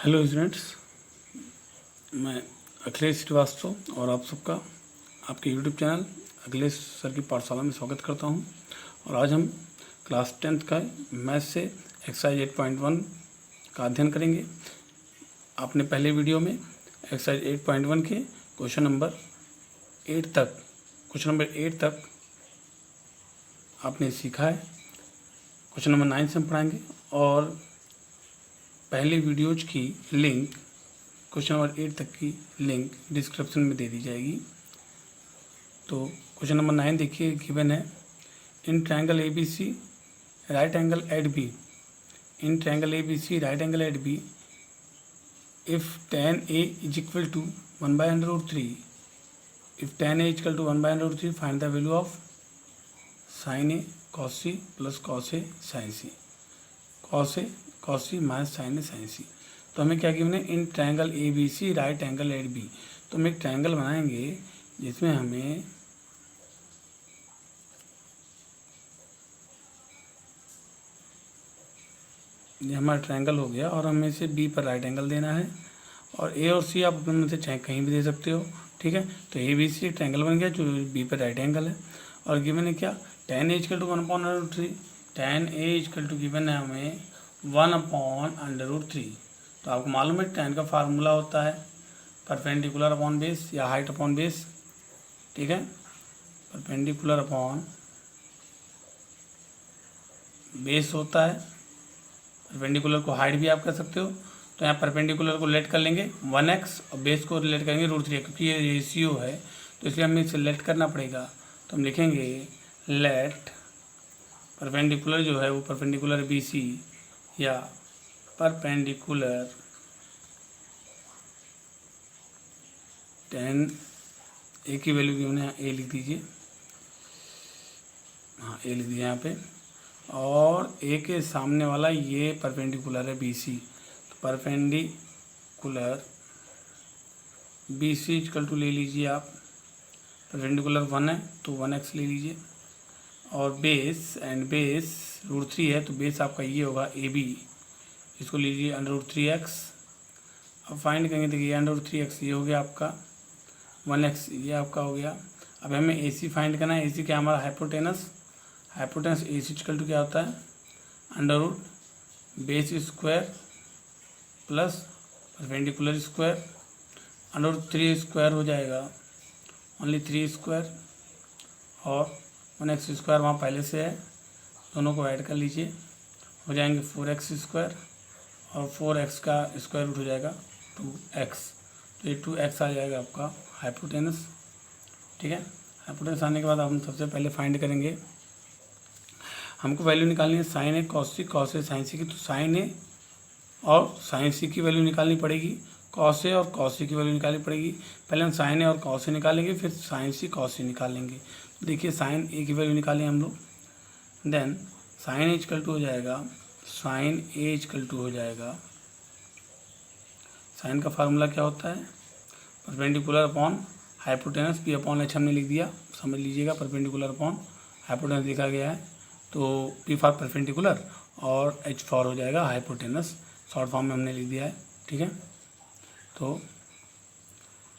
Hello students, मैं अखिलेश श्रीवास्तव और आप सबका आपके यूट्यूब चैनल अखिलेश सर की पाठशाला में स्वागत करता हूं। और आज हम क्लास 10th का मैथ से एक्सरसाइज 8.1 का अध्ययन करेंगे। आपने पहले वीडियो में एक्सरसाइज 8.1 के क्वेश्चन नंबर 8 तक आपने सीखा है। क्वेश्चन नंबर 9 से हम पढ़ाएंगे और पहले वीडियोज की लिंक क्वेश्चन नंबर 8 तक की लिंक डिस्क्रिप्शन में दे दी जाएगी। तो क्वेश्चन नंबर 9 देखिए, गिवन है in triangle A B C right angle at B, in triangle A B C right angle at B if tan A is equal to 1/√3, if tan A is equal to 1/√3 find the value of sin A cos C plus cos A sin C, cos C minus sin A sin C। तो हमें क्या given है, in triangle A B C right angle at B. तो हम एक triangle बनाएंगे जिसमें हमें ये हमारा ट्रायंगल हो गया और हमें इसे बी पर राइट एंगल देना है। और ए और सी आप अपने में से चाहे कहीं भी दे सकते हो, ठीक है। तो ए बी सी ट्रायंगल बन गया जो बी पर राइट एंगल है। और गिवन है क्या, tan A equal to 1/√3, tan A equal to given है हमें 1/√3। तो आपको मालूम है tan का फार्मूला होता है परपेंडिकुलर अपॉन बेस या हाइट अपॉन बेस, ठीक है। परपेंडिकुलर अपॉन बेस होता है, परपेंडिकुलर को हाइट भी आप कर सकते हो। तो यहाँ परपेंडिकुलर को लेट कर लेंगे 1x और बेस को लेट करेंगे √3, क्योंकि ये रेशियो है तो इसलिए हमें इसे लेट करना पड़ेगा। तो हम लिखेंगे लेट परपेंडिकुलर जो है वो परपेंडिकुलर बी सी या परपेंडिकुलर tan A की वैल्यू गिवन है, A लिख दीजिए, हाँ A लिख दीजिए यहाँ पे। और A के सामने वाला ये परपेंडिकुलर है बी सी, तो perpendicular B C equal to ले लीजिए आप, परपेंडिकुलर 1 है तो 1x ले लीजिए। और बेस एंड बेस √3 है तो बेस आपका ये होगा ए बी, इसको लीजिए √3x। अब फाइंड करेंगे, देखिए √3x ये हो गया आपका, 1x ये आपका हो गया। अब हमें ए सी फाइंड करना है। ए सी क्या हमारा hypotenuse A C equal to क्या होता है, √ base square plus perpendicular square, √3 square हो जाएगा, ओनली 3 स्क्वायर, और 1x स्क्वायर वहाँ पहले से है, दोनों को ऐड कर लीजिए, हो जाएंगे 4x स्क्वायर, और 4x का स्क्वायर रूट हो जाएगा 2x। तो ये 2x आ जाएगा आपका हाइपोटेनस, ठीक है। हाइपोटेनस आने के बाद हम सबसे पहले फाइंड करेंगे, हमको वैल्यू निकालनी है sin A cos A sin C की। तो sin A और sin C की वैल्यू निकालनी पड़ेगी, cos A और cos C की वैल्यू निकालनी पड़ेगी। पहले हम sin A और cos A निकालेंगे, फिर sin C cos C निकालेंगे। तो देखिए sin A की वैल्यू निकालें हम लोग, then sin A equal to हो जाएगा, sin A इक्वल टू हो जाएगा, sin का फार्मूला क्या होता है, perpendicular upon hypotenuse, P upon H हमने लिख दिया, समझ लीजिएगा। परपेंडिकुलर अपॉन हाइपोटेनस लिखा गया है, तो पी फॉर परपेंडिकुलर और एच फॉर हो जाएगा हाइपोटेनस, शॉर्ट फॉर्म में हमने लिख दिया है, ठीक है। तो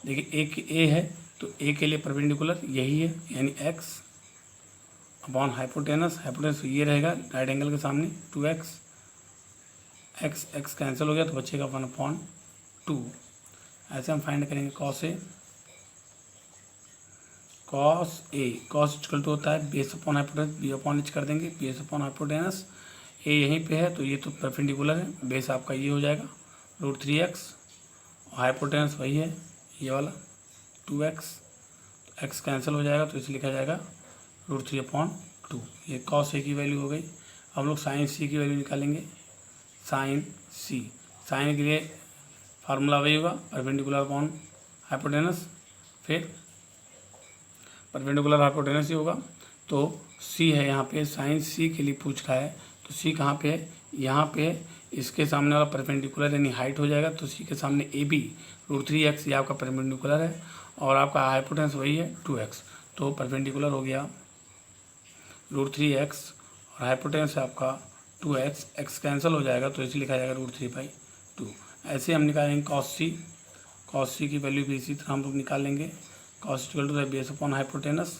देखिए ए है तो ए के लिए परपेंडिकुलर यही है, यानी x अपॉन हाइपोटेनस ये रहेगा राइट एंगल के सामने 2x, x कैंसिल हो गया तो बचेगा 1/2। ऐसे हम फाइंड करेंगे cos इक्वल टू होता है base upon hypotenuse, B upon H कर देंगे, बेस अपॉन हाइपोटेनस, ए यहीं पे है तो ये तो परपेंडिकुलर है, बेस आपका ये हो जाएगा √3x, और हाइपोटेनस वही है ये वाला 2x, x कैंसिल हो जाएगा तो इसे लिखा जाएगा √3/2। ये cos A की वैल्यू हो गई। अब लोग sin C की वैल्यू निकालेंगे, sin के लिए फार्मूला वही होगा, परपेंडिकुलर अपॉन हाइपोटेनस, फिर परपेंडिकुलर हाइपोटेनस ही होगा। तो C है यहाँ पे, sin C के लिए पूछ रहा है, तो C कहाँ पे है, यहाँ पे है, इसके सामने वाला परपेंडिकुलर यानी हाइट हो जाएगा, तो C के सामने AB √3x ये आपका परपेंडिकुलर है, और आपका हाइपोटेनस वही है 2x, तो परपेंडिकुलर हो गया √3x और हाइपोटेनस है आपका 2x, x कैंसिल हो जाएगा तो इसे लिखा जाएगा √3/2। 2। ऐसे हम निकालेंगे कॉस सी की वैल्यू भी इसी तरह हम लोग निकाल लेंगे। Cos equal to the base upon hypotenuse,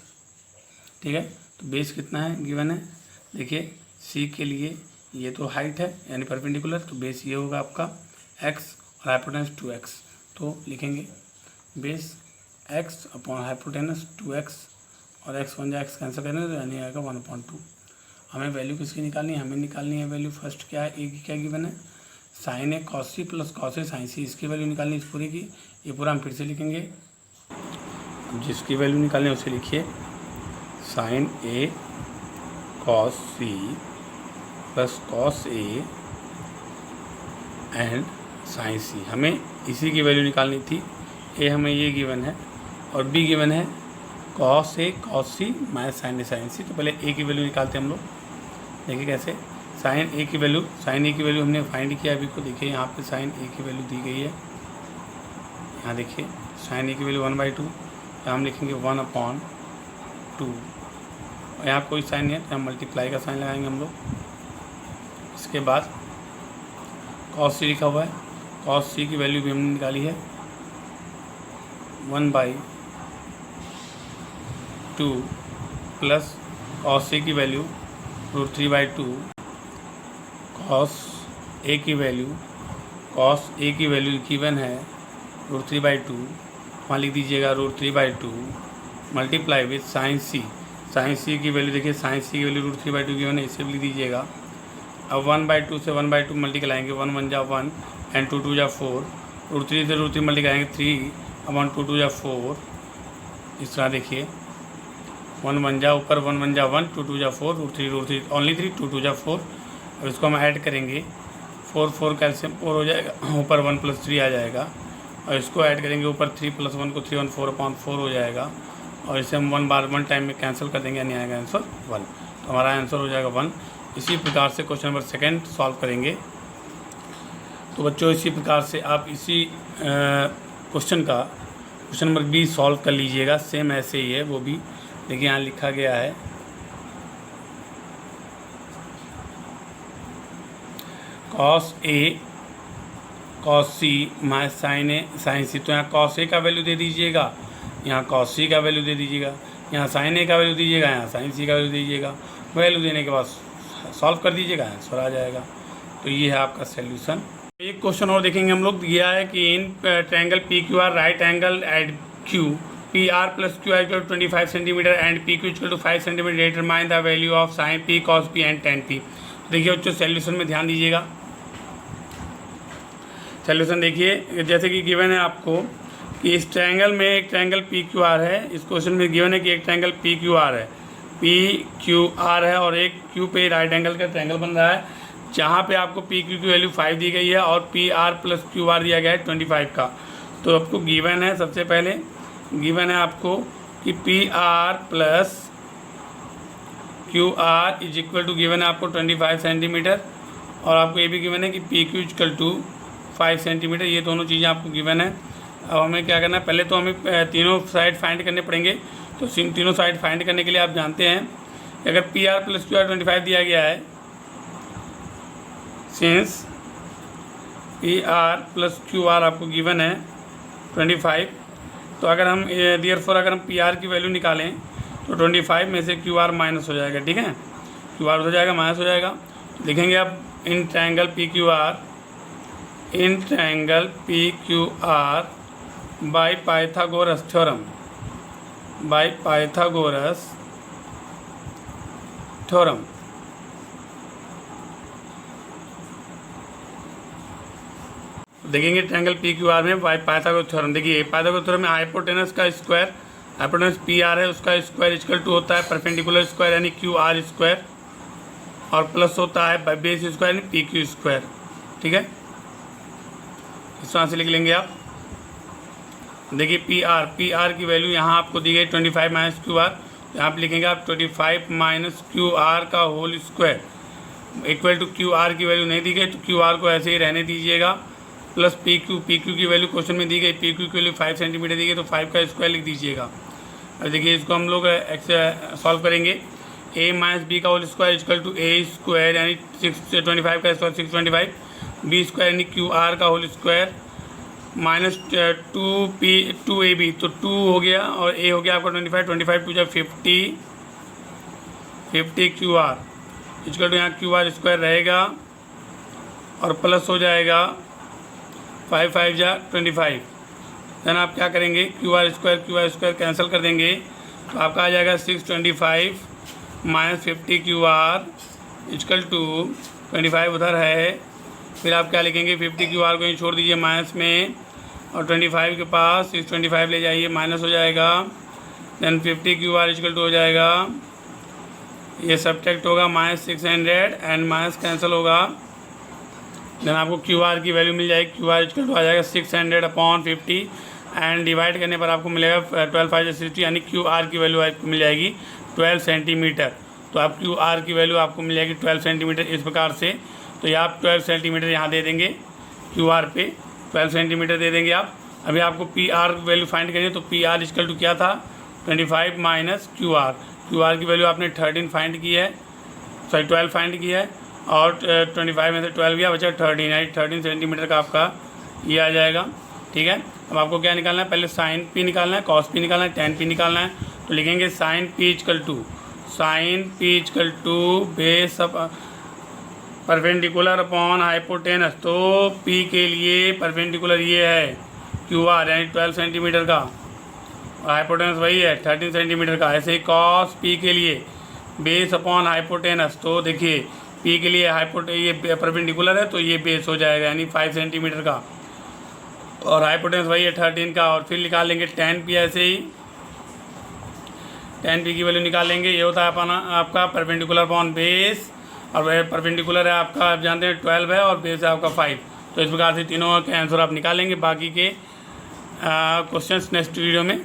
ठीक है। तो बेस कितना है गिवन है, देखिए सी के लिए ये तो हाइट है यानी परपेंडिकुलर, तो बेस ये होगा आपका x और हाइपोटेनस 2x। तो लिखेंगे base x upon hypotenuse 2x और x बन जाए x कैंसिल करेंगे तो यानी आएगा 1/2। हमें वैल्यू किसकी निकालनी है, हमें निकालनी है वैल्यू फर्स्ट क्या है, ए की क्या गिवन है, sign a cos c plus cos A sign सी, इसकी वैल्यू निकालनी है इस पूरे की। ये पूरा हम फिर से लिखेंगे, जिसकी वैल्यू निकालनी है उसे लिखिए, sine a cos c plus cos a and sine c. हमें इसी की वैल्यू निकालनी थी। ए हमें ये गिवन है और बी गिवन है cos A cos C minus sign A sign सी। तो पहले ए की वैल्यू निकालते हैं हम लोग, देखिए कैसे। साइन ए की वैल्यू हमने फाइंड किया अभी को, देखिए यहाँ पे साइन ए की वैल्यू दी गई है, यहाँ देखिए साइन ए की वैल्यू 1/2, यहाँ हम लिखेंगे 1/2। यहाँ कोई साइन नहीं है तो हम मल्टीप्लाई का साइन लगाएंगे हम लोग। इसके बाद कॉस सी लिखा हुआ है, कॉस सी की वैल्यू भी हमने निकाली है 1/2 प्लस कॉस सी की वैल्यू √3/2, कॉस ए की वैल्यू गिवन है √3/2, वहाँ लिख दीजिएगा √3/2 मल्टीप्लाई विथ साइन सी की वैल्यू, देखिए साइन सी की वैल्यू √3/2 गिवन है, इसे भी लिख दीजिएगा। अब 1/2 से 1/2 मल्टीप्लाई आएंगे, 1 1 जा 1 एंड 2 2 जा 4, √3 से √3 मल्टीप्लाई आएंगे 3/2 2 जा 4। इस तरह देखिए 1 1 जा ऊपर 1 1 जा 1 2 2 जा 4, √3 ओनली 3 2 2 जा 4। अब इसको हम ऐड करेंगे, 4 4 कैल्शियम 4 हो जाएगा, ऊपर 1 + 3 आ जाएगा, और इसको ऐड करेंगे ऊपर 3 + 1 को 3 1 4/4 हो जाएगा, और इसे हम 1 टाइम में कैंसिल कर देंगे, यानी आएगा आंसर 1। तो हमारा आंसर हो जाएगा 1। इसी प्रकार से क्वेश्चन नंबर 2 सॉल्व करेंगे। तो बच्चों इसी प्रकार से आप इसी क्वेश्चन नंबर B सॉल्व कर लीजिएगा, सेम ऐसे ही है वो भी। देखिए यहाँ लिखा गया है cos A cos C minus sign A sign सी। तो यहाँ कॉस ए का वैल्यू दे दीजिएगा, यहाँ कॉस सी का वैल्यू दे दीजिएगा, यहाँ साइन ए का वैल्यू दीजिएगा, यहाँ साइन सी का वैल्यू दीजिएगा। वैल्यू देने के बाद सॉल्व कर दीजिएगा, आंसर आ जाएगा। तो ये है आपका सॉल्यूशन। एक क्वेश्चन और देखेंगे हम लोग, दिया है कि in triangle P Q R right angle at Q P R plus Q R equal 25 centimetre and P Q equal to 5 centimetre, determine the value of sine P cos P and tan P. देखिए बच्चों solution में ध्यान दीजिएगा। Solution देखिए जैसे कि given है आपको कि इस ट्रायंगल में एक ट्रायंगल पी क्यू आर है, इस क्वेश्चन में गिवन है कि एक ट्रायंगल पी क्यू आर है, और एक क्यू पे राइट एंगल का ट्रायंगल बन रहा है, जहाँ पे आपको पी क्यू की वैल्यू 5 दी गई है और P R plus Q are दिया गया है 25 का। तो आपको गिवन है, सबसे पहले गिवन है आपको कि P R plus Q R is equal to given है आपको 25 सेंटीमीटर, और आपको ये भी गिवन है कि P Q equal to 5 centimetre. ये दोनों चीज़ें आपको गिवन है। अब हमें क्या करना है, पहले तो हमें तीनों साइड फाइंड करने पड़ेंगे। तो तीनों साइड फाइंड करने के लिए आप जानते हैं कि अगर P R plus Q are 25 दिया गया है, since P R plus Q are आपको गिवन है 25, तो अगर हम देयरफॉर अगर हम पी आर की वैल्यू निकालें तो 25 में से क्यू आर माइनस हो जाएगा, ठीक है। क्यू आर हो जाएगा माइनस हो जाएगा, लिखेंगे आप इन triangle P Q are by Pythagoras theorem. देखेंगे ट्रायंगल पी क्यू आर में बाय पाइथागोरस थ्योरम। देखिए पाइथागोरस थ्योरम में हाइपोटेनस का स्क्वायर, हाइपोटेनस पी आर है उसका स्क्वायर इक्वल टू होता है परपेंडिकुलर स्क्वायर यानी क्यू आर स्क्वायर, और प्लस होता है बेस स्क्वायर यानी पी क्यू स्क्वायर, ठीक है। इस तरह से लिख लेंगे आप। देखिए पी आर की वैल्यू यहाँ आपको दी गई 25 माइनस क्यू आर, यहाँ पर लिखेंगे आप 25 माइनस क्यू आर का whole square equal to Q R की वैल्यू नहीं दी गई तो क्यू आर को ऐसे ही रहने दीजिएगा, प्लस पी क्यू की वैल्यू क्वेश्चन में दी गई, पी क्यू की वैल्यू 5 सेंटीमीटर दी गई तो 5 का स्क्वायर लिख दीजिएगा। अब देखिए इसको हम लोग सॉल्व करेंगे, a माइनस बी का whole square equal to A square यानी 625 का स्क्वायर 625 बी स्क्वायर यानी क्यू आर का होल स्क्वायर माइनस 2ab, तो 2 हो गया और ए हो गया आपका 25 टू जब 50 क्यू आर इजकल टू यहाँ क्यू आर स्क्वायर रहेगा और प्लस हो जाएगा 5 5 जा 25। देन आप क्या करेंगे, क्यू आर स्क्वायर कैंसिल कर देंगे तो आपका आ जाएगा 625 minus 50 Q R equal to 25 उधर है। फिर आप क्या लिखेंगे, 50 क्यू आर को ही छोड़ दीजिए माइनस में और 25 के पास 625 ले जाइए, माइनस हो जाएगा। Then 50 Q R equal to हो जाएगा, ये सब्ट्रैक्ट होगा माइनस 600 एंड माइनस कैंसिल होगा। देन आपको क्यू आर की वैल्यू मिल जाएगी, क्यू आर इजकल टू आ जाएगा 600/50 एंड डिवाइड करने पर आपको मिलेगा 12 5 60, यानी क्यू आर की वैल्यू आपको मिल जाएगी 12 सेंटीमीटर। तो आप क्यू आर की वैल्यू आपको मिल जाएगी 12 सेंटीमीटर इस प्रकार से। तो ये आप 12 सेंटीमीटर यहाँ दे देंगे, क्यू आर पे 12 सेंटीमीटर दे देंगे आप। अभी आपको पी आर वैल्यू फाइंड करिए, तो पी आर इजकल टू क्या था 25 माइनस क्यू आर की वैल्यू आपने 13 फाइंड की है, सॉरी 12 फाइंड की है और 25 में से 12 गया बचा 13, यानी 13 सेंटीमीटर का आपका ये आ जाएगा। ठीक है, अब आपको क्या निकालना है, पहले साइन पी निकालना है, कॉस पी निकालना है, टेन पी निकालना है। तो लिखेंगे sine P equal to base perpendicular upon hypotenuse. तो पी के लिए परपेंडिकुलर ये है क्यू आर यानी 12 सेंटीमीटर का और हाइपोटेनस वही है 13 सेंटीमीटर का। ऐसे ही कॉस पी के लिए बेस अपॉन हाइपोटेनस, तो देखिए पी के लिए ये परपेंडिकुलर है तो ये बेस हो जाएगा यानी 5 सेंटीमीटर का और हाइपोटेनस वही है 13 का। और फिर निकाल लेंगे टेन पी, ऐसे ही टेन पी की वैल्यू निकाल लेंगे। ये होता है अपना आपका परपेंडिकुलर अपॉन बेस, और वह परपेंडिकुलर है आपका आप जानते हैं 12 है और बेस है आपका 5। तो इस प्रकार से तीनों के आंसर आप निकालेंगे। बाकी के क्वेश्चंस नेक्स्ट वीडियो में